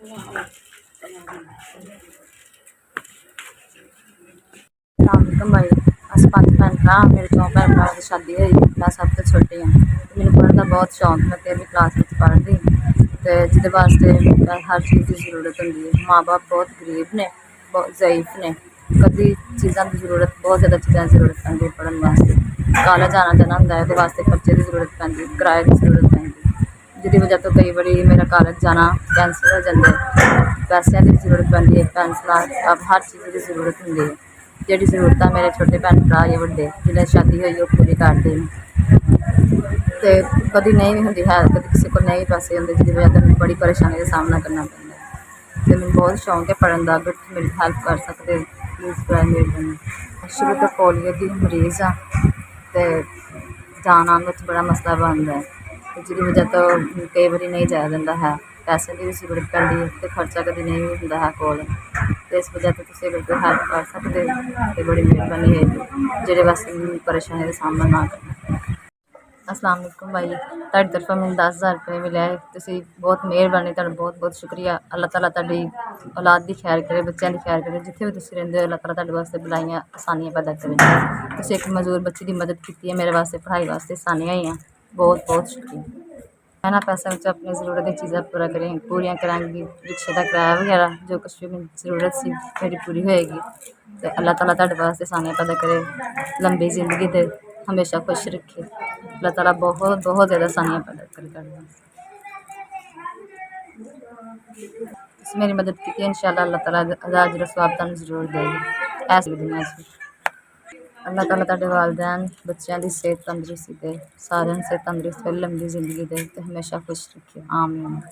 अस्सलामुअलैकुम भाई। अस 5 भैन भरा, मेरे 4 भैन भरावां दी शादी होई। मैं सब तो छोटी हाँ। मैनूं पढ़न का बहुत शौक, मैं 13वीं क्लास में पढ़दी ते जिहदे वास्ते हर चीज़ की जरूरत होंदी है। माँ बाप बहुत गरीब ने, बहुत ज़ईफ ने, कभी चीज़ों की जरूरत, बहुत ज़्यादा चीज़ों की जरूरत पैंदी पढ़न वास्ते। कॉलेज आना जाना होंदा है, उहदे वास्ते खर्चे की जरूरत पैंदी, किराए की जरूरत पैंदी, जिहदी वजह तो कई बारी मेरा कॉलेज जाना कैंसल हो जाता है। पैसों की जरूरत पैंदी है, पेंसिलां, अब हर चीज़ की जरूरत होंदी है। जिहड़ी जरूरत मेरे छोटे भैन भरा या वड्डे जिन्हें शादी हुई वो पूरी करते हैं। तो कभी नहीं भी होंगी है, कभी किसी को नहीं पैसे होंगे, जिसकी वजह से मैं बड़ी परेशानी का सामना करना पैंदा है। तो मैंने बहुत शौक है पढ़न का, अगर मेरी हेल्प कर सकते प्लीज़ करा मेहरबानी। शुरू तो पोलियो की मरीज़ हाँ, तो जाना आने में बड़ा मसला बनता है, तो जिसकी वजह तो कई बार नहीं जाया जाता है। पैसे की भी जरूरत पैंदी है, तो खर्चा कभी नहीं भी होंदा है कोल, तो इस वजह तो तुसीं अगर कोई हेल्प कर सकते तो बड़ी मेहरबानी है, जिहदे वास्ते मैं परेशानी का सामना ना करना। अस्सलाम वालेकुम भाई, तुहाडी तरफों मैनूं 10,000 रुपये मिले है, तुसीं बहुत मेहरबानी, तुहाडा बहुत बहुत शुक्रिया। अल्लाह ताला तुहाडी औलाद की खैर करे, बच्चों की खैर करे, जिथे भी तुसीं रहिंदे हो अल्लाह ताला तुहाडे वास्ते भलाइयां आसानियां पैदा करे। तुसीं एक मजदूर बच्ची की मदद की है, मेरे वास्ते पढ़ाई वास्ते आसानियां होईयां, बहुत बहुत शुक्रिया। मैं ना पैसों में अपनी ज़रूरत की चीज़ें पूरियां करांगी, रिक्शे का किराया वगैरह जो कुछ भी मेरी ज़रूरत सी मेरी पूरी होएगी। तो अल्लाह ताला तुहाडे वास्ते आसानियां पैदा करे, लंबी जिंदगी दे, हमेशा खुश रखे। अल्लाह ताला बहुत बहुत ज़्यादा आसानियां पैदा करे तुहाडे वास्ते। तुसीं मेरी मदद की इंशाअल्लाह अल्लाह ताला दा अजर सवाब तुहानूं जरूर देगा ऐसी दुनिया च। अल्लाह ताला तुहाडे वालदैन बच्चों की सेहत तंदरुस्ती दे, सारिਆਂ ਨੂੰ सेहत तंदरुस्त करे, लंबी जिंदगी दे, ते हमेशा खुश रखे, आमीन।